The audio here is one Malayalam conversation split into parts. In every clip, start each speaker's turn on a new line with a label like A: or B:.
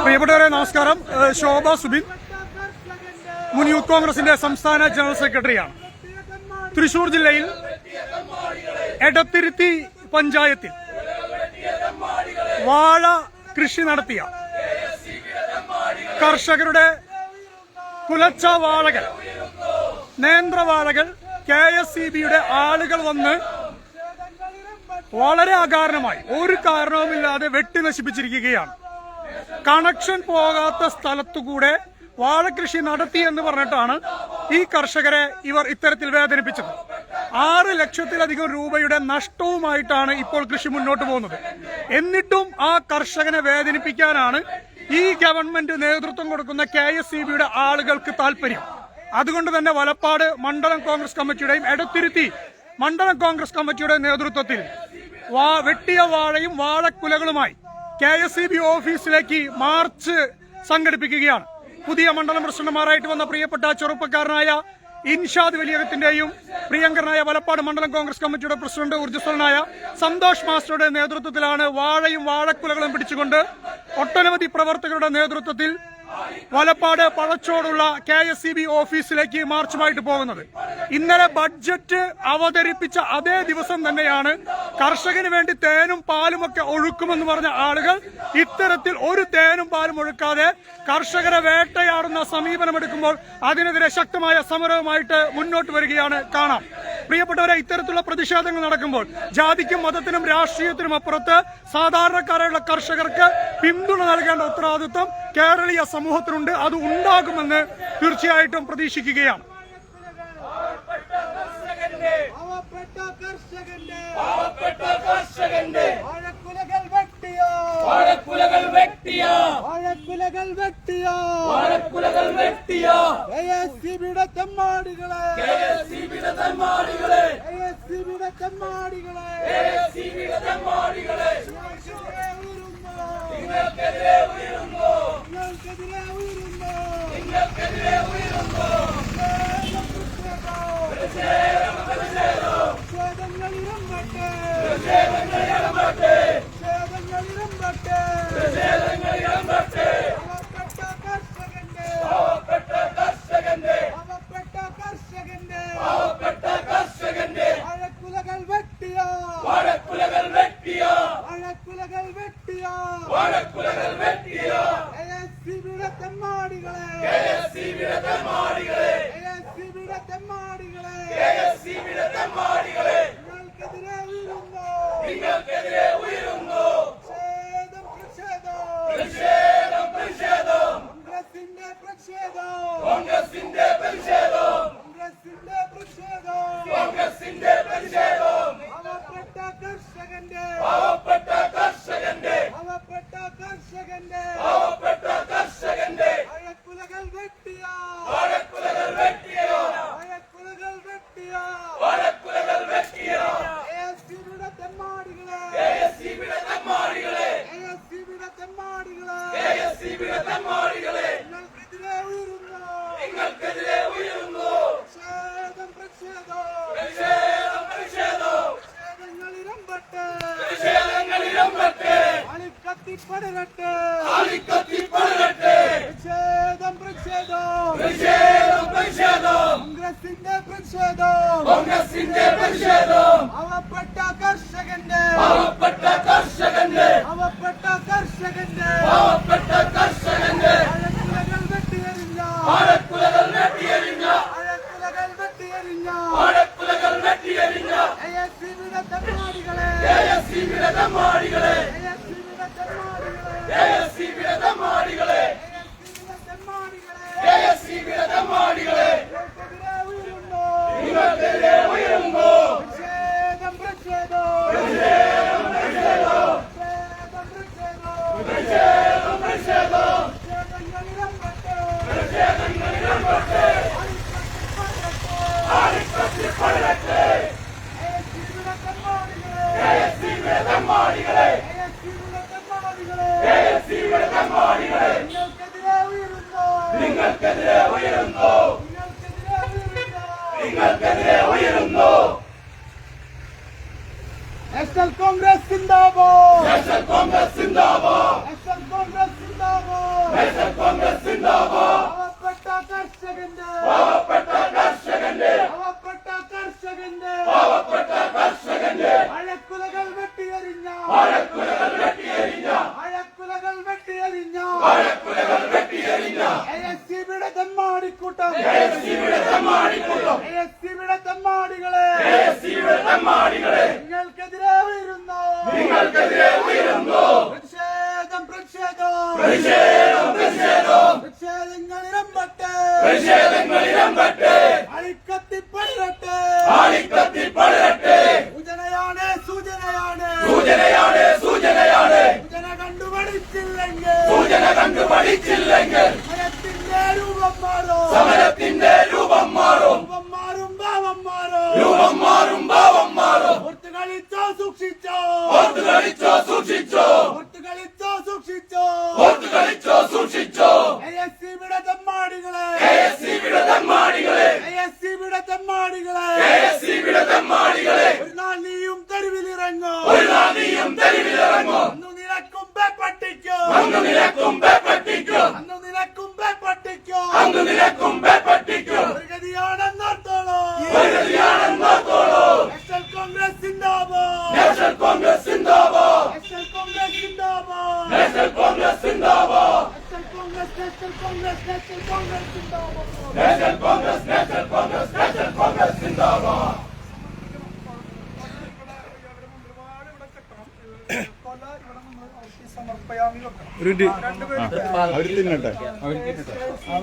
A: പ്രിയപ്പെട്ടവരെ നമസ്കാരം. ശോഭ സുബിൻ, മുൻ യൂത്ത് കോൺഗ്രസിന്റെ സംസ്ഥാന ജനറൽ സെക്രട്ടറിയാണ്. തൃശൂർ ജില്ലയിൽ എടത്തിരുത്തി പഞ്ചായത്തിൽ വാഴ കൃഷി നടത്തിയ കർഷകരുടെ കുലച്ച വാഴകൾ, നേന്ത്രവാഴകൾ KSEBയുടെ ആളുകൾ വന്ന് വളരെ അകാരണമായി, ഒരു കാരണവുമില്ലാതെ വെട്ടി നശിപ്പിച്ചിരിക്കുകയാണ്. കണക്ഷൻ പോകാത്ത സ്ഥലത്തുകൂടെ വാഴകൃഷി നടത്തി എന്ന് പറഞ്ഞിട്ടാണ് ഈ കർഷകരെ ഇവർ ഇത്തരത്തിൽ വേദനിപ്പിച്ചത്. 6 ലക്ഷത്തിലധികം രൂപയുടെ നഷ്ടവുമായിട്ടാണ് ഇപ്പോൾ കൃഷി മുന്നോട്ട് പോകുന്നത്. എന്നിട്ടും ആ കർഷകനെ വേദനിപ്പിക്കാനാണ് ഈ ഗവൺമെന്റ് നേതൃത്വം കൊടുക്കുന്ന KSEBയുടെ ആളുകൾക്ക് താല്പര്യം. അതുകൊണ്ട് തന്നെ വലപ്പാട് മണ്ഡലം കോൺഗ്രസ് കമ്മിറ്റിയുടെയും എടത്തിരുത്തി മണ്ഡലം കോൺഗ്രസ് കമ്മിറ്റിയുടെ നേതൃത്വത്തിൽ വെട്ടിയ വാഴയും വാഴക്കുലകളുമായി KSEB ഓഫീസിലേക്ക് മാർച്ച് സംഘടിപ്പിക്കുകയാണ്. പുതിയ മണ്ഡലം പ്രസിഡന്റുമാരായിട്ട് വന്ന പ്രിയപ്പെട്ട ചെറുപ്പക്കാരനായ ഇൻഷാദ് വലിയകത്തിന്റെയും പ്രിയങ്കരനായ വലപ്പാട് മണ്ഡലം കോൺഗ്രസ് കമ്മിറ്റിയുടെ പ്രസിഡന്റ് ഊർജ്ജസ്വലനായ സന്തോഷ് മാസ്റ്ററുടെ നേതൃത്വത്തിലാണ് വാഴയും വാഴക്കുലകളും പിടിച്ചുകൊണ്ട് ഒട്ടനവധി പ്രവർത്തകരുടെ നേതൃത്വത്തിൽ വലപ്പാട് പഴച്ചോടുള്ള KSEB ഓഫീസിലേക്ക് മാർച്ചുമായിട്ട് പോകുന്നത്. ഇന്നലെ ബഡ്ജറ്റ് അവതരിപ്പിച്ച അതേ ദിവസം തന്നെയാണ് കർഷകന് വേണ്ടി തേനും പാലും ഒക്കെ ഒഴുക്കുമെന്ന് പറഞ്ഞ ആളുകൾ ഇത്തരത്തിൽ ഒരു തേനും പാലും ഒഴുക്കാതെ കർഷകരെ വേട്ടയാടുന്ന സമീപനമെടുക്കുമ്പോൾ അതിനെതിരെ ശക്തമായ സമരവുമായിട്ട് മുന്നോട്ട് വരികയാണ് കാണാം. പ്രിയപ്പെട്ടവരെ, ഇത്തരത്തിലുള്ള പ്രതിഷേധങ്ങൾ നടക്കുമ്പോൾ ജാതിക്കും മതത്തിനും രാഷ്ട്രീയത്തിനും അപ്പുറത്ത് സാധാരണക്കാരായുള്ള കർഷകർക്ക് പിന്തുണ നൽകേണ്ട ഉത്തരവാദിത്വം കേരളീയ സമൂഹത്തിനുണ്ട്. അത് ഉണ്ടാകുമെന്ന് തീർച്ചയായിട്ടും പ്രതീക്ഷിക്കുകയാണ്.
B: KSEBയുടെ തെമ്മാടികളെ, KSEBയുടെ തെമ്മാടികളെ, KSEBയുടെ തെമ്മാടികളെ, KSEBയുടെ തെമ്മാടികളെ, നിങ്ങൾക്കെതിരെ ഉയരുന്നു, നിങ്ങൾക്കെതിരെ ഉയരുന്നു, നിങ്ങൾക്കെതിരെ ഉയരുന്നു. പ്രതിഷേധങ്ങളിരമ്പട്ടെ, പ്രതിഷേധങ്ങളിരമ്പട്ടെ, പ്രതിഷേധങ്ങളിരമ്പട്ടെ, പ്രതിഷേധങ്ങളിരമ്പട്ടെ. പാവപ്പെട്ട കർഷകന്റെ, പാവപ്പെട്ട കർഷകന്റെ, പാവപ്പെട്ട കർഷകന്റെ വാഴക്കുലകൾ വെട്ടിയ, വാഴക്കുലകൾ വെട്ടിയ, വാഴക്കുലകൾ വെട്ടിയ, വാഴക്കുലകൾ വെട്ടിയ KSEBയുടെ തെമ്മാടികളെ, KSEBയുടെ തെമ്മാടികളെ, KSEBയുടെ തെമ്മാടികളെ, KSEBയുടെ തെമ്മാടികളെ, നിങ്ങൾക്കെതിരെ ഉയരുന്നു, നിങ്ങൾക്കെതിരെ ഉയരുന്നു. പ്രതിഷേധം, പ്രതിഷേധം, പ്രതിഷേധം, കോൺഗ്രസിന്റെ പ്രതിഷേധം, കോൺഗ്രസിന്റെ പ്രതിഷേധം, കോൺഗ്രസിന്റെ പ്രതിഷേധം. പാവപ്പെട്ട കർഷകന്റെ, പാവപ്പെട്ട കർഷകന്റെ, പാവപ്പെട്ട കർഷകന്റെ, പാവപ്പെട്ട കർഷകന്റെ വാഴക്കുലകൾ വെട്ടിയ, വാഴക്കുലകൾ വെട്ടിയ, വാഴക്കുലകൾ വെട്ടിയ, വാഴക്കുലകൾ വെട്ടിയ KSEBയുടെ തെമ്മാടികളെ, KSEBയുടെ തെമ്മാടികളെ, KSEBയുടെ തെമ്മാടികളെ, KSEBയുടെ തെമ്മാടികളെ, നിങ്ങൾക്കെതിരെ ഉയരുന്നു, നിങ്ങൾക്കെതിരെ ഉയരുന്നു. പ്രതിഷേധം, പ്രതിഷേധം, പ്രതിഷേധം, പ്രതിഷേധം, പ്രതിഷേധങ്ങളിരമ്പട്ടെ, പ്രതിഷേധങ്ങളിരമ്പട്ടെ, ആളിക്കത്തിപ്പടരട്ടെ, ആളിക്കത്തിപ്പടരട്ടെ. പ്രതിഷേധം, പ്രതിഷേധം, പ്രതിഷേധം, പ്രതിഷേധം, കോൺഗ്രസിന്റെ പ്രതിഷേധം, കോൺഗ്രസിന്റെ പ്രതിഷേധം. പാവപ്പെട്ട കർഷകന്റെ, പാവപ്പെട്ട കർഷകന്റെ, പാവപ്പെട്ട കർഷകന്റെ, പാവപ്പെട്ട കർഷകന്റെ വാഴക്കുലകൾ വെട്ടിയെറിഞ്ഞ, വാഴക്കുലകൾ വെട്ടിയെറിഞ്ഞ, വാഴക്കുലകൾ വെട്ടിയെറിഞ്ഞ, വാഴക്കുലകൾ വെട്ടിയെറിഞ്ഞ KSEBയുടെ തെമ്മാടികളെ, KSEBയുടെ തെമ്മാടികളെ, KSEBയുടെ തെമ്മാടികളെ, KSEBയുടെ തെമ്മാടികളെ, KSEBയുടെ തെമ്മാടികളെ, നിങ്ങൾക്കെതിരെ ഉയരുന്നു, നിങ്ങൾക്കെതിരെ ഉയരുന്നു. പ്രതിഷേധം, പ്രതിഷേധം, പ്രതിഷേധം, പ്രതിഷേധം, പ്രതിഷേധം, പ്രതിഷേധം, പ്രതിഷേധം, പ്രതിഷേധങ്ങളിരമ്പട്ടെ, പ്രതിഷേധങ്ങളിരമ്പട്ടെ, ആളിക്കത്തിപ്പടരട്ടെ, KSEBയുടെ തെമ്മാടികളെ, KSEBയുടെ തെമ്മാടികളെ, KSEBയുടെ തെമ്മാടികളെ, KSEBയുടെ തെമ്മാടികളെ, നിങ്ങൾക്കെതിരെ ഉയരുന്നു, നിങ്ങൾ നാഷണൽ കോൺഗ്രസ് സിന്ദാബാദ്. നാഷണൽ കോൺഗ്രസ് സിന്ദാബാദ്. നാഷണൽ കോൺഗ്രസ് സിന്ദാബാദ്. നാഷണൽ കോൺഗ്രസ് സിന്ദാബാദ്. പാവപ്പെട്ട കർഷകന്റെ മഴക്കുലകൾ വെട്ടിയെറിഞ്ഞ ASCBയുടെ തെമ്മാടിക്കൂട്ടം, ASCBയുടെ തെമ്മാടികളെ നിങ്ങൾക്കെതിരെ ഉയരുന്നു പ്രതിഷേധങ്ങളിരമ്പട്ടെ, ആളിക്കത്തിപ്പടരട്ടെ. സൂചനയാണ് സൂചന കണ്ടുപഠിച്ചില്ലെങ്കിൽ സമരത്തിന്റെ രൂപം മാറും. ഓർത്തുകളിച്ചോ സൂക്ഷിച്ചോ. ASCBയുടെ തെമ്മാടികളെ ഒരു നാൾ നീയും തെരുവിലിറങ്ങോ. അന്നു നിനക്കും പേപ്പട്ടിക്കോ. ഒരു ഗതിയാണെന്നോർത്തോളോ. നാഷണൽ കോൺഗ്രസ് സിന്ദാബാദ്. നാഷണൽ കോൺഗ്രസ് സിന്ദാബാദ്.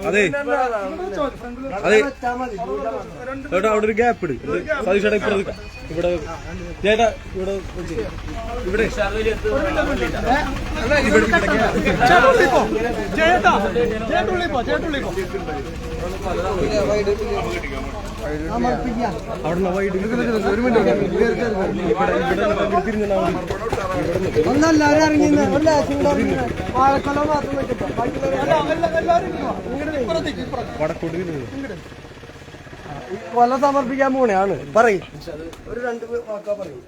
C: അതെ ചേട്ടാ അവിടെ ഒരു ഗ്യാപ്പ് ഇട്. സതീഷ് ചേട്ടാ ഇവിടെ ചേട്ടാ ഇവിടെ അവിടെ വൈഡ് ഒരു മിനിറ്റ് ഒന്നല്ല ഇറങ്ങി വാഴക്കൊല മാത്രം വടക്കോട്ട് കൊല സമർപ്പിക്കാൻ പോണെയാണ്. പറയും ഒരു 2 വാക്കാ പറയും.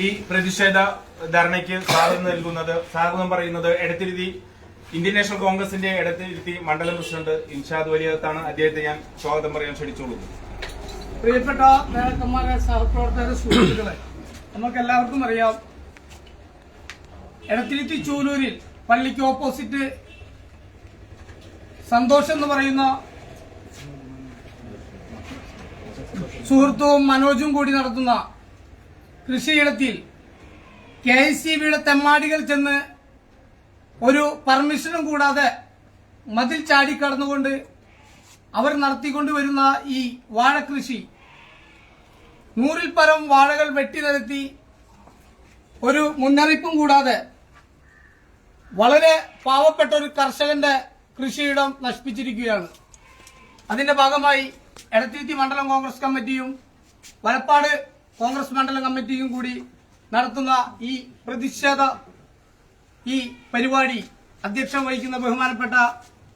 D: ഈ പ്രതിഷേധ ധർണയ്ക്ക് സ്വാഗതം പറയുന്നത് എടത്തിരുത്തി ഇന്ത്യൻ നാഷണൽ കോൺഗ്രസിന്റെ എടത്തിരുത്തി മണ്ഡലം പ്രസിഡന്റ് ഇൻഷാദ് വലിയത്താണ്. അദ്ദേഹത്തെ ഞാൻ സ്വാഗതം പറയാൻ ക്ഷണിച്ചോളൂ.
A: പ്രിയപ്പെട്ട നേതാക്കന്മാരെ, സഹപ്രവർത്തകരെ, സുഹൃത്തുക്കളെ, നമുക്ക് എല്ലാവർക്കും അറിയാം, എടത്തിരുത്തി ചൂലൂരിൽ പള്ളിക്ക് ഓപ്പോസിറ്റ് സന്തോഷം എന്ന് പറയുന്ന സുഹൃത്തും മനോജും കൂടി നടത്തുന്ന കൃഷിയിടത്തിൽ KSCBയുടെ തെമ്മാടികൾ ചെന്ന് ഒരു പെർമിഷനും കൂടാതെ മതിൽ ചാടിക്കടന്നുകൊണ്ട് അവർ നടത്തിക്കൊണ്ടുവരുന്ന ഈ വാഴകൃഷി 100-ൽ പരം വാഴകൾ വെട്ടിനിരത്തി ഒരു മുന്നറിയിപ്പും കൂടാതെ വളരെ പാവപ്പെട്ട ഒരു കർഷകന്റെ കൃഷിയിടം നശിപ്പിച്ചിരിക്കുകയാണ്. അതിന്റെ ഭാഗമായി എടത്തിരുത്തി മണ്ഡലം കോൺഗ്രസ് കമ്മിറ്റിയും വലപ്പാട് കോൺഗ്രസ് മണ്ഡലം കമ്മിറ്റിയും കൂടി നടത്തുന്ന ഈ പ്രതിഷേധ പരിപാടി അധ്യക്ഷം വഹിക്കുന്ന ബഹുമാനപ്പെട്ട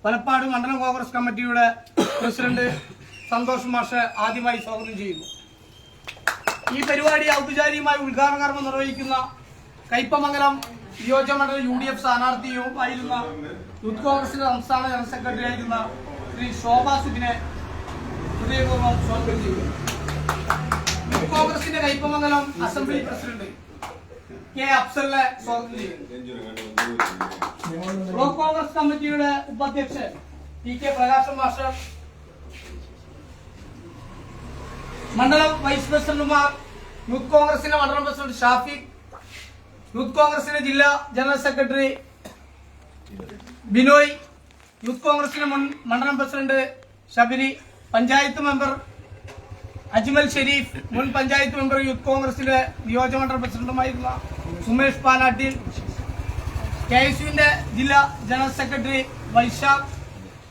A: വലപ്പാട് മണ്ഡലം കോൺഗ്രസ് കമ്മിറ്റിയുടെ പ്രസിഡന്റ് സന്തോഷ് മാഷ് ആദ്യമായി സ്വാഗതം ചെയ്യുന്നു. ഈ പരിപാടി ഔപചാരികമായി ഉദ്ഘാടന കർമ്മം നിർവഹിക്കുന്ന കയ്പമംഗലം നിയോജകമണ്ഡലം UDF സ്ഥാനാർത്ഥിയും ആയിരുന്ന യൂത്ത് കോൺഗ്രസിന്റെ സംസ്ഥാന ജനറൽ സെക്രട്ടറി ആയിരുന്ന ശ്രീ ശോഭാ സുബിനെ ഹൃദയപൂർവ്വം സ്വാഗതം ചെയ്യുന്നു. യൂത്ത് കോൺഗ്രസിന്റെ കയ്പമംഗലം അസംബ്ലി പ്രസിഡന്റ് K. അഫ്സലിനെ സ്വാഗതം ചെയ്യുന്നു. ബ്ലോക്ക് കോൺഗ്രസ് കമ്മിറ്റിയുടെ ഉപാധ്യക്ഷൻ TK പ്രകാശൻ മാസ്റ്റർ, മണ്ഡലം വൈസ് പ്രസിഡന്റുമാർ, യൂത്ത് കോൺഗ്രസിന്റെ മണ്ഡലം പ്രസിഡന്റ് ഷാഫിഖ്, യൂത്ത് കോൺഗ്രസിന്റെ ജില്ലാ ജനറൽ സെക്രട്ടറി ബിനോയ്, യൂത്ത് കോൺഗ്രസിന്റെ മുൻ മണ്ഡലം പ്രസിഡന്റ് ഷബിരി, പഞ്ചായത്ത് മെമ്പർ അജ്മൽ ഷെരീഫ്, മുൻ പഞ്ചായത്ത് മെമ്പർ യൂത്ത് കോൺഗ്രസിന്റെ നിയോജകമണ്ഡലം പ്രസിഡന്റുമായിരുന്ന സുമേഷ് പാലാട്ടിൽ, KSUവിന്റെ ജില്ലാ general secretary Vaishakh,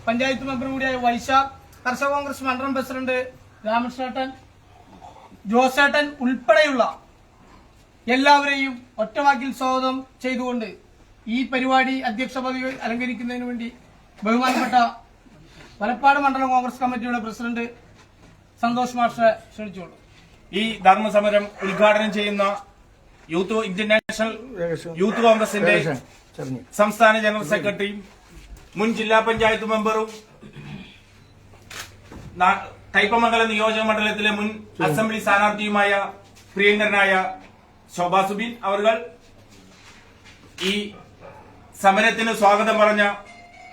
A: panchayat member കൂടിയായ വൈശാഖ്, കർഷക കോൺഗ്രസ് മണ്ഡലം പ്രസിഡന്റ് രാമകൃഷ്ണേട്ടൻ, ജോസേട്ടൻ ഉൾപ്പെടെയുള്ള
E: എല്ലാവരെയും ഒറ്റവാക്കിൽ സ്വാഗതം ചെയ്തുകൊണ്ട് ഈ പരിപാടി അധ്യക്ഷ പദവി അലങ്കരിക്കുന്നതിന് വേണ്ടി ബഹുമാനപ്പെട്ട വലപ്പാട് മണ്ഡലം കോൺഗ്രസ് കമ്മിറ്റിയുടെ പ്രസിഡന്റ് സന്തോഷ് മാസ്റ്ററെ ക്ഷണിച്ചോളൂ.
D: ഈ ധർമ്മസമരം ഉദ്ഘാടനം ചെയ്യുന്ന ഇന്ത്യൻ നാഷണൽ യൂത്ത് കോൺഗ്രസിന്റെ സംസ്ഥാന ജനറൽ സെക്രട്ടറിയും മുൻ ജില്ലാ പഞ്ചായത്ത് മെമ്പറും കയ്പമംഗലം നിയോജക മണ്ഡലത്തിലെ മുൻ അസംബ്ലി സ്ഥാനാർത്ഥിയുമായ പ്രിയങ്കരനായ ശോഭാ സുബിൻ അവർ, ഈ സമരത്തിന് സ്വാഗതം പറഞ്ഞ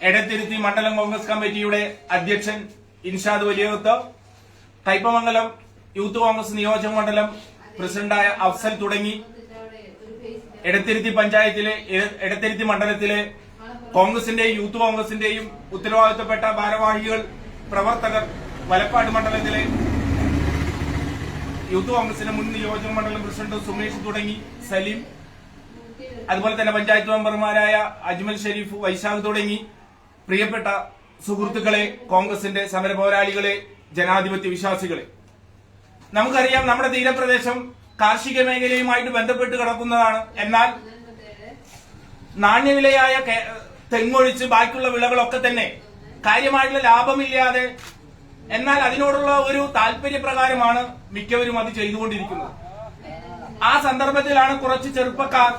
D: എടത്തിരുത്തി മണ്ഡലം കോൺഗ്രസ് കമ്മിറ്റിയുടെ അധ്യക്ഷൻ ഇൻഷാദ് വലിയകത്ത്, കയ്പമംഗലം യൂത്ത് കോൺഗ്രസ് നിയോജക മണ്ഡലം പ്രസിഡന്റായ അഫ്സൽ തുടങ്ങി എടത്തിരുത്തി പഞ്ചായത്തിലെ എടത്തിരുത്തി മണ്ഡലത്തിലെ കോൺഗ്രസിന്റെയും യൂത്ത് കോൺഗ്രസിന്റെയും ഉത്തരവാദിത്തപ്പെട്ട ഭാരവാഹികൾ, പ്രവർത്തകർ, വലപ്പാട് മണ്ഡലത്തിലെ യൂത്ത് കോൺഗ്രസിന്റെ മുൻ നിയോജക മണ്ഡലം പ്രസിഡന്റ് സുമേഷ് തുടങ്ങി സലീം, അതുപോലെ തന്നെ പഞ്ചായത്ത് മെമ്പർമാരായ അജ്മൽ ഷെരീഫ്, വൈശാഖ് തുടങ്ങി പ്രിയപ്പെട്ട സുഹൃത്തുക്കളെ, കോൺഗ്രസിന്റെ സമര പോരാളികളെ, ജനാധിപത്യ വിശ്വാസികളെ, നമുക്കറിയാം നമ്മുടെ തീരപ്രദേശം കാർഷിക മേഖലയുമായിട്ട് ബന്ധപ്പെട്ട് കിടക്കുന്നതാണ്. എന്നാൽ നാണ്യവിലയായ തെങ്ങൊഴിച്ച് ബാക്കിയുള്ള വിളകളൊക്കെ തന്നെ കാര്യമായിട്ടുള്ള ലാഭമില്ലാതെ, എന്നാൽ അതിനോടുള്ള ഒരു താല്പര്യപ്രകാരമാണ് മിക്കവരും അത് ചെയ്തുകൊണ്ടിരിക്കുന്നത്. ആ സന്ദർഭത്തിലാണ് കുറച്ച് ചെറുപ്പക്കാർ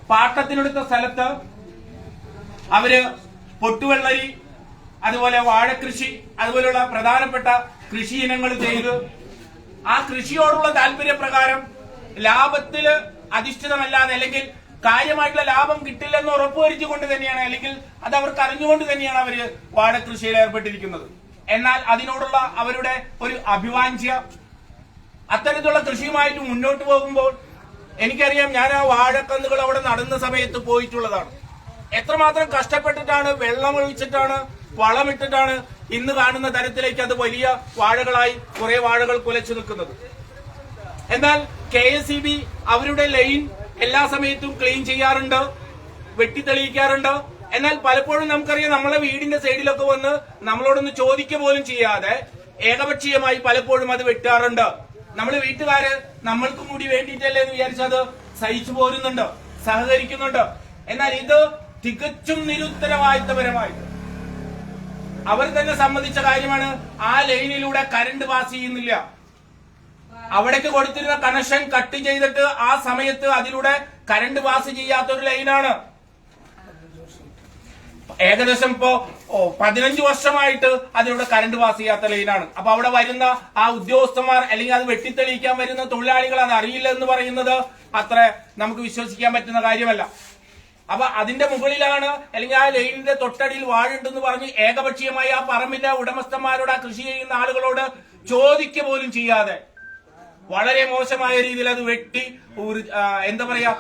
D: പാട്ടത്തിനെടുത്ത സ്ഥലത്ത് അവര് പൊട്ടുവെള്ളരി, അതുപോലെ വാഴകൃഷി, അതുപോലെയുള്ള പ്രധാനപ്പെട്ട കൃഷി ഇനങ്ങൾ ചെയ്ത് ആ കൃഷിയോടുള്ള താല്പര്യപ്രകാരം ലാഭത്തില് അധിഷ്ഠിതമല്ലാതെ, അല്ലെങ്കിൽ കാര്യമായിട്ടുള്ള ലാഭം കിട്ടില്ലെന്ന് ഉറപ്പുവരുത്തിക്കൊണ്ട് തന്നെയാണ്, അല്ലെങ്കിൽ അത് അവർക്ക് അറിഞ്ഞുകൊണ്ട് തന്നെയാണ് അവര് വാഴകൃഷിയിൽ ഏർപ്പെട്ടിരിക്കുന്നത്. എന്നാൽ അതിനോടുള്ള അവരുടെ ഒരു അഭിവാഞ്ഛ്യ, അത്തരത്തിലുള്ള കൃഷിയുമായിട്ട് മുന്നോട്ട് പോകുമ്പോൾ എനിക്കറിയാം, ഞാൻ ആ വാഴക്കന്നുകൾ അവിടെ നടന്ന സമയത്ത് പോയിട്ടുള്ളതാണ്. എത്രമാത്രം കഷ്ടപ്പെട്ടിട്ടാണ്, വെള്ളമൊഴിച്ചിട്ടാണ്, വളമിട്ടിട്ടാണ് ഇന്ന് കാണുന്ന തരത്തിലേക്ക് അത് വലിയ വാഴകളായി കുറെ വാഴകൾ കുലച്ചു നിൽക്കുന്നത്. എന്നാൽ KSEB അവരുടെ ലൈൻ എല്ലാ സമയത്തും ക്ലീൻ ചെയ്യാറുണ്ട്, വെട്ടിത്തെളിയിക്കാറുണ്ട്. എന്നാൽ പലപ്പോഴും നമുക്കറിയാം, നമ്മളെ വീടിന്റെ സൈഡിലൊക്കെ വന്ന് നമ്മളോടൊന്ന് ചോദിക്കുക പോലും ചെയ്യാതെ ഏകപക്ഷീയമായി പലപ്പോഴും അത് വെട്ടാറുണ്ട്. നമ്മൾ വീട്ടുകാര് നമ്മൾക്കും കൂടി വേണ്ടിയിട്ടല്ലേ എന്ന് വിചാരിച്ചത് സഹിച്ചു പോരുന്നുണ്ട്, സഹകരിക്കുന്നുണ്ട്. എന്നാൽ ഇത് തികച്ചും നിരുത്തരവാദിത്തപരമായിട്ട് അവർ തന്നെ സമ്മതിച്ച കാര്യമാണ്. ആ ലൈനിലൂടെ കറണ്ട് പാസ് ചെയ്യുന്നില്ല. അവിടേക്ക് കൊടുത്തിരുന്ന കണക്ഷൻ കട്ട് ചെയ്തിട്ട് ആ സമയത്ത് അതിലൂടെ കറണ്ട് പാസ് ചെയ്യാത്തൊരു ലൈനാണ്. ഏകദേശം ഇപ്പോ 15 വർഷമായിട്ട് അതിലൂടെ കറണ്ട് പാസ് ചെയ്യാത്ത ലൈനാണ്. അപ്പൊ അവിടെ വരുന്ന ആ ഉദ്യോഗസ്ഥന്മാർ, അല്ലെങ്കിൽ അത് വെട്ടിത്തെളിയിക്കാൻ വരുന്ന തൊഴിലാളികൾ അത് അറിയില്ല എന്ന് പറയുന്നത് അത്ര നമുക്ക് വിശ്വസിക്കാൻ പറ്റുന്ന കാര്യമല്ല. അപ്പൊ അതിന്റെ മുകളിലാണ്, അല്ലെങ്കിൽ ആ ലൈനിന്റെ തൊട്ടടിയിൽ വാഴുണ്ടെന്ന് പറഞ്ഞ് ഏകപക്ഷീയമായി ആ പറമ്പിന്റെ ഉടമസ്ഥന്മാരോട്, ആ കൃഷി ചെയ്യുന്ന ആളുകളോട് ചോദിക്കുക പോലും ചെയ്യാതെ വളരെ മോശമായ രീതിയിൽ അത് വെട്ടി, എന്താ പറയാ,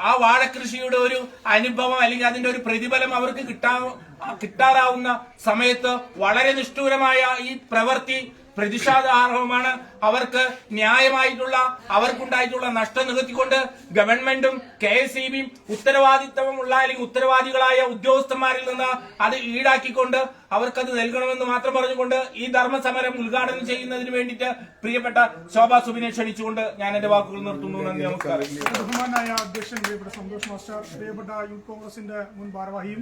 D: ആ വാഴകൃഷിയുടെ ഒരു അനുഭവം, അല്ലെങ്കിൽ അതിന്റെ ഒരു പ്രതിഫലം അവർക്ക് കിട്ടാറാവുന്ന സമയത്ത് വളരെ നിഷ്ഠൂരമായ ഈ പ്രവൃത്തി പ്രതിഷേധാർഹമാണ്. അവർക്ക് ന്യായമായിട്ടുള്ള, അവർക്കുണ്ടായിട്ടുള്ള നഷ്ടം നികത്തിക്കൊണ്ട് ഗവൺമെന്റും KSEBയും ഉത്തരവാദിത്തമുള്ള, അല്ലെങ്കിൽ ഉത്തരവാദികളായ ഉദ്യോഗസ്ഥന്മാരിൽ നിന്ന് അത് ഈടാക്കിക്കൊണ്ട് അവർക്കത് നൽകണമെന്ന് മാത്രം പറഞ്ഞുകൊണ്ട് ഈ ധർമ്മസമരം ഉദ്ഘാടനം ചെയ്യുന്നതിന് വേണ്ടിയിട്ട് പ്രിയപ്പെട്ട ശോഭാ സുബിനെ ക്ഷണിച്ചുകൊണ്ട് ഞാൻ എന്റെ വാക്കുകൾ നിർത്തുന്നു. നന്ദി, നമസ്കാരം.
A: ബഹുമാനായ അധ്യക്ഷൻ പ്രിയപ്പെട്ട സന്തോഷ് മാസ്റ്റർ, പ്രിയപ്പെട്ട യൂത്ത് കോൺഗ്രസിന്റെ മുൻ ഭാരവാഹിയും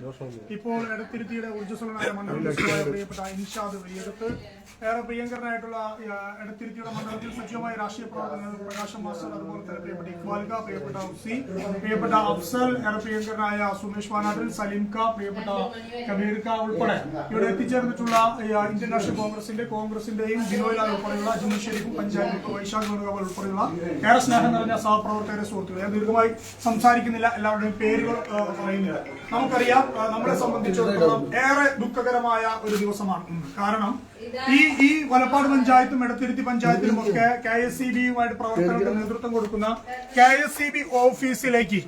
A: ഇപ്പോൾ എടത്തിരുത്തിയുടെ ഊർജ്ജസ്വലനായ മണ്ഡലമായ പ്രിയപ്പെട്ട ഇൻഷാദ് വലിയകത്ത്, ഏറെ പ്രിയങ്കരനായിട്ടുള്ള എടത്തിരുത്തിയുടെ മണ്ഡലത്തിൽ സജീവമായ രാഷ്ട്രീയ പ്രവർത്തനങ്ങൾ പ്രകാശം മാസ്റ്റർ, അതുപോലെ തന്നെ പ്രിയപ്പെട്ട ഇക്ബാൽക, പ്രിയപ്പെട്ട ഉസി, പ്രിയപ്പെട്ട അഫ്സൽ, ഏറെ പ്രിയങ്കരനായ സുമേഷ് വാനാട്ടിൽ, സലീംക, പ്രിയപ്പെട്ട കബീർക ഉൾപ്പെടെ ഇവിടെ എത്തിച്ചേർന്നിട്ടുള്ള ഇന്ത്യൻ നാഷണൽ കോൺഗ്രസിന്റെയും ജിനോയിലാൽ ഉൾപ്പെടെയുള്ള അജ്മൽ ഷെരീഫും പഞ്ചായത്ത് വൈശാഖ് വേണുഗോപാൽ ഉൾപ്പെടെയുള്ള ഏറെ സ്നേഹം നിറഞ്ഞ സഹപ്രവർത്തകരെ, സുഹൃത്തുക്കളെ, ഞാൻ ദീർഘമായി സംസാരിക്കുന്നില്ല, എല്ലാവരുടെയും പേരുകൾ പറയുന്നില്ല. നമുക്കറിയാം, നമ്മളെ സംബന്ധിച്ചിടത്തോളം ഏറെ ദുഃഖകരമായ ഒരു ദിവസമാണ്. കാരണം ഈ വലപ്പാട് പഞ്ചായത്തും എടത്തിരുത്തി പഞ്ചായത്തിലും ഒക്കെ KSEBയുമായിട്ട് പ്രവർത്തനങ്ങൾക്ക് നേതൃത്വം കൊടുക്കുന്ന KSEB ഓഫീസിലേക്ക്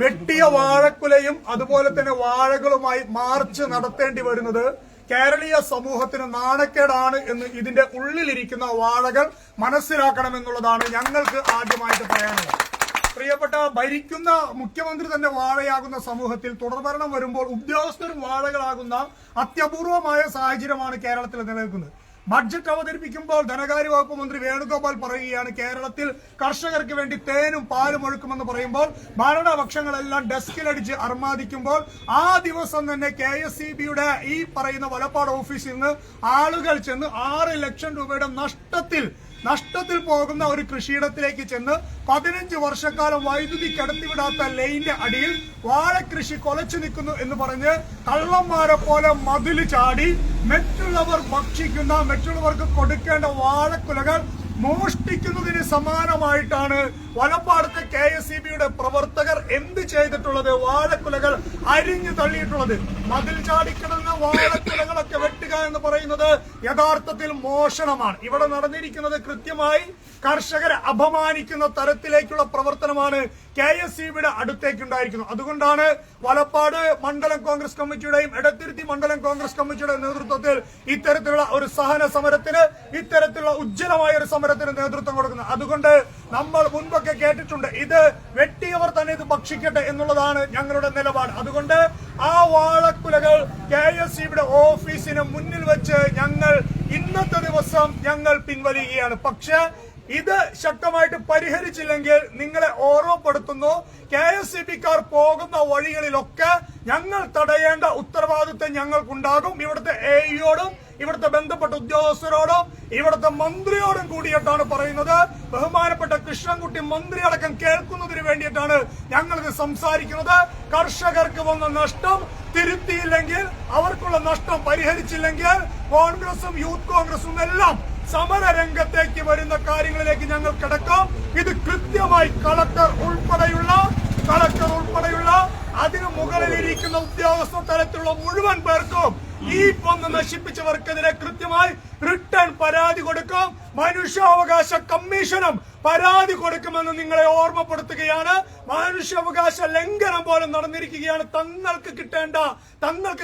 A: വെട്ടിയ വാഴക്കുലയും അതുപോലെ തന്നെ വാഴകളുമായി മാർച്ച് നടത്തേണ്ടി വരുന്നത് കേരളീയ സമൂഹത്തിന് നാണക്കേടാണ് എന്ന് ഇതിന്റെ ഉള്ളിലിരിക്കുന്ന വാഴകൾ മനസ്സിലാക്കണമെന്നുള്ളതാണ് ഞങ്ങൾക്ക് ആദ്യമായിട്ട് പറയാനുള്ളത്. പ്രിയപ്പെട്ട ഭരിക്കുന്ന മുഖ്യമന്ത്രി തന്നെ വാഴയാകുന്ന സമൂഹത്തിൽ തുടർഭരണം വരുമ്പോൾ ഉദ്യോഗസ്ഥരും വാഴകളാകുന്ന അത്യപൂർവമായ സാഹചര്യമാണ് കേരളത്തിൽ നിലനിൽക്കുന്നത്. ബഡ്ജറ്റ് അവതരിപ്പിക്കുമ്പോൾ ധനകാര്യ വകുപ്പ് മന്ത്രി വേണുഗോപാൽ പറയുകയാണ് കേരളത്തിൽ കർഷകർക്ക് വേണ്ടി തേനും പാലും ഒഴുക്കുമെന്ന് പറയുമ്പോൾ ഭരണപക്ഷങ്ങളെല്ലാം ഡെസ്കിലടിച്ച് അർമാദിക്കുമ്പോൾ ആ ദിവസം തന്നെ KSEBയുടെ ഈ പറയുന്ന വലപ്പാട് ഓഫീസിൽ നിന്ന് ആളുകൾ ചെന്ന് 6 ലക്ഷം രൂപയുടെ നഷ്ടത്തിൽ പോകുന്ന ഒരു കൃഷിയിടത്തിലേക്ക് ചെന്ന് 15 വർഷക്കാലം വൈദ്യുതി കടത്തിവിടാത്ത ലൈനിന്റെ അടിയിൽ വാഴകൃഷി കൊലച്ചു നിൽക്കുന്നു എന്ന് പറഞ്ഞ് കള്ളന്മാരെ പോലെ മതില് ചാടി മറ്റുള്ളവർ ഭക്ഷിക്കുന്ന മറ്റുള്ളവർക്ക് കൊടുക്കേണ്ട വാഴക്കുലകൾ മോഷ്ടിക്കുന്നതിന് സമാനമായിട്ടാണ് വലപ്പാടത്തെ KSEBയുടെ പ്രവർത്തകർ എന്ത് ചെയ്തിട്ടുള്ളത്? വാഴക്കുലകൾ അരിഞ്ഞു തള്ളിയിട്ടുള്ളത്. മതിൽ ചാടിക്കിടന്ന വാഴക്കുലകളൊക്കെ വെട്ടുക എന്ന് പറയുന്നത് യഥാർത്ഥത്തിൽ മോഷണമാണ്. ഇവിടെ നടന്നിരിക്കുന്നത് കൃത്യമായി കർഷകരെ അപമാനിക്കുന്ന തരത്തിലേക്കുള്ള പ്രവർത്തനമാണ് KSEBയുടെ അടുത്തേക്കുണ്ടായിരിക്കുന്നത്. അതുകൊണ്ടാണ് വലപ്പാട് മണ്ഡലം കോൺഗ്രസ് കമ്മിറ്റിയുടെയും എടത്തിരുത്തി മണ്ഡലം കോൺഗ്രസ് കമ്മിറ്റിയുടെ നേതൃത്വത്തിൽ ഇത്തരത്തിലുള്ള ഒരു സഹന സമരത്തിന്, ഇത്തരത്തിലുള്ള ഉജ്ജ്വലമായ ഒരു സമരത്തിന് നേതൃത്വം കൊടുക്കുന്നത്. അതുകൊണ്ട് നമ്മൾ മുൻപൊക്കെ കേട്ടിട്ടുണ്ട്, ഇത് വെട്ടിയവർ തന്നെ ഇത് ഭക്ഷിക്കട്ടെ എന്നുള്ളതാണ് ഞങ്ങളുടെ നിലപാട്. അതുകൊണ്ട് ആ വാഴക്കുലകൾ KSEBയുടെ ഓഫീസിന് മുന്നിൽ വെച്ച് ഞങ്ങൾ ഇന്നത്തെ ദിവസം പിൻവലിയുകയാണ്. പക്ഷേ ഇത് ശക്തമായിട്ട് പരിഹരിച്ചില്ലെങ്കിൽ നിങ്ങളെ ഓർമ്മപ്പെടുത്തുന്നു, KSEBക്കാർ പോകുന്ന വഴികളിലൊക്കെ ഞങ്ങൾ തടയേണ്ട ഉത്തരവാദിത്വം ഞങ്ങൾക്കുണ്ടാകും. ഇവിടുത്തെ AEയോടും ഇവിടുത്തെ ബന്ധപ്പെട്ട ഉദ്യോഗസ്ഥരോടും ഇവിടുത്തെ മന്ത്രിയോടും കൂടിയിട്ടാണ് പറയുന്നത്. ബഹുമാനപ്പെട്ട കൃഷ്ണൻകുട്ടി മന്ത്രി അടക്കം കേൾക്കുന്നതിന് വേണ്ടിയിട്ടാണ് ഞങ്ങളിത് സംസാരിക്കുന്നത്. കർഷകർക്ക് വന്ന നഷ്ടം തിരുത്തിയില്ലെങ്കിൽ, അവർക്കുള്ള നഷ്ടം പരിഹരിച്ചില്ലെങ്കിൽ കോൺഗ്രസും യൂത്ത് കോൺഗ്രസും എല്ലാം സമരരംഗത്തേക്ക് വരുന്ന കാര്യങ്ങളിലേക്ക് ഞങ്ങൾ കിടക്കും. ഇത് കൃത്യമായി കളക്ടർ ഉൾപ്പെടെയുള്ള അതിനു മുകളിലിരിക്കുന്ന ഉദ്യോഗസ്ഥ തലത്തിലുള്ള മുഴുവൻ പേർക്കും ഈ വന്ന് നശിപ്പിച്ചവർക്കെതിരെ കൃത്യമായി റിട്ടേൺ പരാതി കൊടുക്കും. മനുഷ്യാവകാശ കമ്മീഷനും പരാതി കൊടുക്കുമെന്ന് നിങ്ങളെ ഓർമ്മപ്പെടുത്തുകയാണ്. മനുഷ്യാവകാശ ലംഘനം പോലും നടന്നിരിക്കുകയാണ്. തങ്ങൾക്ക്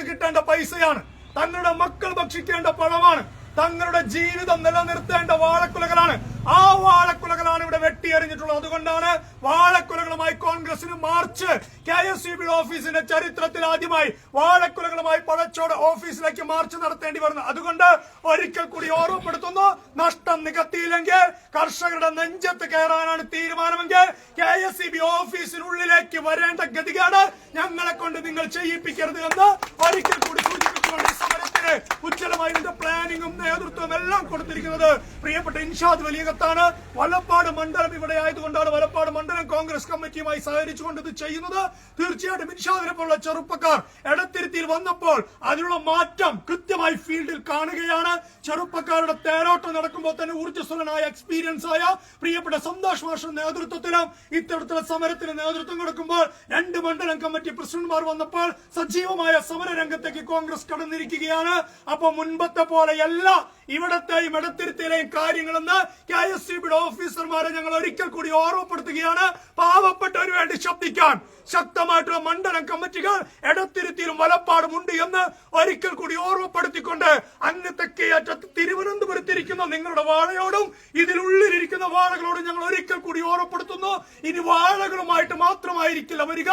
A: കിട്ടേണ്ട പൈസയാണ്, തങ്ങളുടെ മക്കൾ ഭക്ഷിക്കേണ്ട പഴമാണ്, തങ്ങളുടെ ജീവിതം നിലനിർത്തേണ്ട വാഴക്കുലകളാണ്. ആ വാഴക്കുലകളാണ് ഇവിടെ വെട്ടിയെറിഞ്ഞിട്ടുള്ളത്. അതുകൊണ്ടാണ് വാഴക്കുലകളുമായി കോൺഗ്രസിന് മാർച്ച്, KSEBയുടെ ഓഫീസിന്റെ ചരിത്രത്തിൽ ആദ്യമായി വാഴക്കുലകളുമായി പഴച്ചോട് ഓഫീസിലേക്ക് മാർച്ച് നടത്തേണ്ടി വരുന്നത്. അതുകൊണ്ട് ഒരിക്കൽ കൂടി ഓർമ്മപ്പെടുത്തുന്നു, നഷ്ടം നികത്തിയില്ലെങ്കിൽ കർഷകരുടെ നെഞ്ചത്ത് കയറാനാണ് തീരുമാനമെങ്കിൽ KSEB ഓഫീസിനുള്ളിലേക്ക് വരേണ്ട ഗതികേട് ഞങ്ങളെ കൊണ്ട് നിങ്ങൾ ചെയ്യിപ്പിക്കരുത് എന്ന് ഒരിക്കൽ കൂടി സൂചിപ്പിച്ചുകൊണ്ട് ഈ സമരത്തിന് ഉജ്ജ്വലമായി ഇതിന്റെ പ്ലാനിങ്ങും നേതൃത്വം എല്ലാം കൊടുത്തിരിക്കുന്നത് പ്രിയപ്പെട്ട ഇൻഷാദ് വലിയകത്താണ്. വലപ്പാട് മണ്ഡലം ഇവിടെ ആയതുകൊണ്ടാണ് വലപ്പാട് മണ്ഡലം കോൺഗ്രസ് കമ്മിറ്റിയുമായി സഹകരിച്ചുകൊണ്ട് ഇത് ചെയ്യുന്നത്. തീർച്ചയായിട്ടും ഇൻഷാദിനെ പോലുള്ള ചെറുപ്പക്കാർ എടത്തിരുത്തിയിൽ വന്നപ്പോൾ അതിനുള്ള മാറ്റം കൃത്യമായി ഫീൽഡിൽ കാണുകയാണ്. ചെറുപ്പക്കാരുടെ തേരോട്ടം നടക്കുമ്പോൾ തന്നെ ഊർജ്ജസ്വലനായ എക്സ്പീരിയൻസ് ആയ പ്രിയപ്പെട്ട സന്തോഷ് മാഷിന്റെ നേതൃത്വത്തിലും ഇത്തരത്തിലുള്ള സമരത്തിന് നേതൃത്വം കൊടുക്കുമ്പോൾ 2 മണ്ഡലം കമ്മിറ്റി പ്രസിഡന്റുമാർ വന്നപ്പോൾ സജീവമായ സമര രംഗത്തേക്ക് കോൺഗ്രസ് കടന്നിരിക്കുകയാണ്. അപ്പൊ മുൻപത്തെ പോലെയല്ല ഇവിടത്തെയും എടത്തിരുത്തിയിലെയും കാര്യങ്ങളെന്ന് KSEBയുടെ ഓഫീസർമാരെ ഞങ്ങൾ ഒരിക്കൽ കൂടി ഓർമ്മപ്പെടുത്തുകയാണ്. പാവപ്പെട്ടവന് വേണ്ടി ശബ്ദിക്കാൻ ശക്തമായിട്ടുള്ള മണ്ഡലം കമ്മിറ്റികൾ എടത്തിരുത്തിയിലും വലപ്പാടുമുണ്ട് എന്ന് ഒരിക്കൽ കൂടി ഓർമ്മപ്പെടുത്തിക്കൊണ്ട് അങ്ങ് തെക്കേയറ്റത്ത് തിരുവനന്തപുരത്തിരിക്കുന്ന നിങ്ങളുടെ വാഴയോടും ഇതിനുള്ളിലിരിക്കുന്ന വാഴകളോടും ഞങ്ങൾ ഒരിക്കൽ കൂടി ഓർമ്മപ്പെടുത്തുന്നു. ഇനി വാഴകളുമായിട്ട് മാത്രമായിരിക്കില്ല വരിക,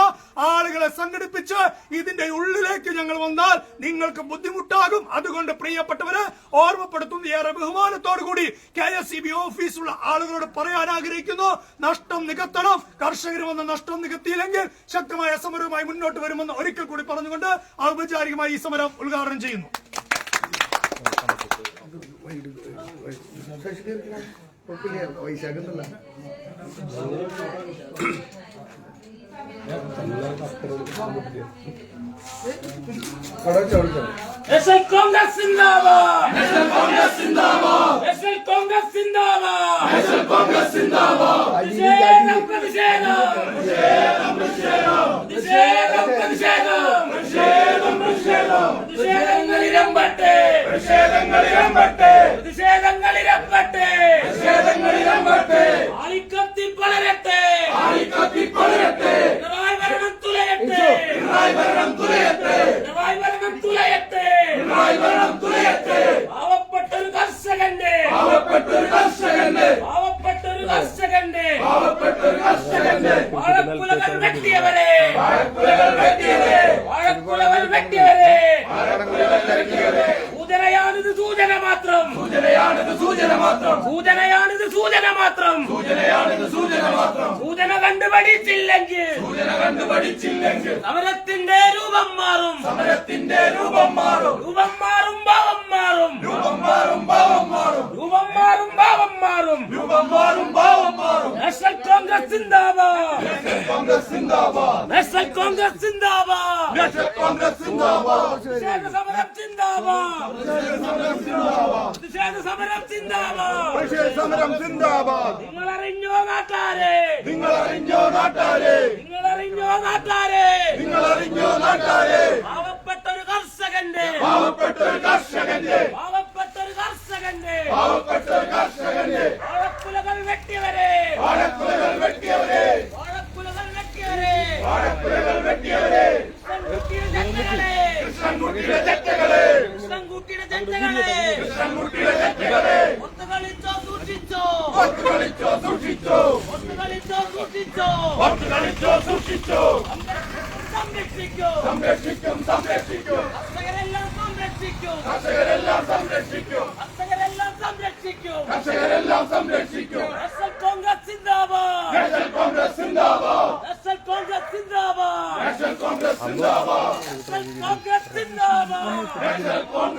A: ആളുകളെ സംഘടിപ്പിച്ച് ഇതിന്റെ ഉള്ളിലേക്ക് ഞങ്ങൾ വന്നാൽ നിങ്ങൾക്ക് ബുദ്ധിമുട്ടാകും. അതുകൊണ്ട് പ്രിയപ്പെട്ടവരെ ഓർമ്മപ്പെടുത്തുന്നു, ഏറെ ബഹുമാനത്തോടു കൂടി KSEB ഓഫീസുള്ള ആളുകളോട് പറയാൻ ആഗ്രഹിക്കുന്നു, നഷ്ടം നികത്തണം. കർഷകർ വന്ന നഷ്ടം നികത്തിയില്ലെങ്കിൽ ശക്തമായ സമരവുമായി മുന്നോട്ട് വരുമെന്ന് ഒരിക്കൽ കൂടി പറഞ്ഞുകൊണ്ട് ഔപചാരികമായി ഈ സമരം ഉദ്ഘാടനം ചെയ്യുന്നു.
F: National Congress Zindabad! National Congress Zindabad! National Congress Zindabad! National Congress Zindabad! പ്രതിഷേധം പ്രതിഷേധം പ്രതിഷേധം പ്രതിഷേധം പ്രതിഷേധം പ്രതിഷേധം പ്രതിഷേധം പ്രതിഷേധങ്ങളിരമ്പട്ടെ പ്രതിഷേധങ്ങളിരമ്പട്ടെ പ്രതിഷേധങ്ങളിരമ്പട്ടെ പ്രതിഷേധങ്ങളിരമ്പട്ടെ ആളിക്കത്തി പളരട്ടെ ആളിക്കത്തി പളരട്ടെ പിണറായി ഭരണം തുലയട്ടെ പിണറായി ഭരണം തുലയട്ടെ പിണറായി ഭരണം തുലയട്ടെ പിണറായി ഭരണം തുലയട്ടെ പാവപ്പെട്ടൊരു കർഷകന്റെ പാവപ്പെട്ടൊരു കർഷകന്റെ പാവപ്പെട്ടൊരു കർഷകന്റെ പാവപ്പെട്ടൊരു കർഷകന്റെ വാഴക്കുലകൾ വെട്ടിയവരെ വാഴക്കുലകൾ വെട്ടിയവരെ വാഴക്കുലകൾ വെട്ടിയവരെ വാഴക്കുലകൾ വെട്ടിയവരെ സൂചനയാണിത്, സൂചന മാത്രം സൂചന കണ്ടുപഠിച്ചില്ലെങ്കിൽ സമരത്തിന്റെ രൂപം മാറും രൂപം മാറും ഭാവം മാറും നാഷണൽ കോൺഗ്രസ് സിന്ദാബാദ് നാഷണൽ കോൺഗ്രസ് സിന്ദാബാദ് പ്രതിഷേധ സമരം സിന്ദാബാദ് പ്രതിഷേധ സമരം സിന്ദാബാദ് നിങ്ങളറിഞ്ഞോ നാട്ടാരെ പാവപ്പെട്ട ഒരു കർഷകന്റെ വാഴക്കുലകൾ വെട്ടിയവരെ കൃഷ്ണൻകുട്ടിയുടെ ജനതകളെ ഒത്തുകളിച്ചോ സൂക്ഷിച്ചോ സംരക്ഷിക്കും കർഷകരെല്ലാം സംരക്ഷിക്കും നാഷണൽ കോൺഗ്രസ് സിന്ദാബാദ് നാഷണൽ കോൺഗ്രസ് സിന്ദാബാദ്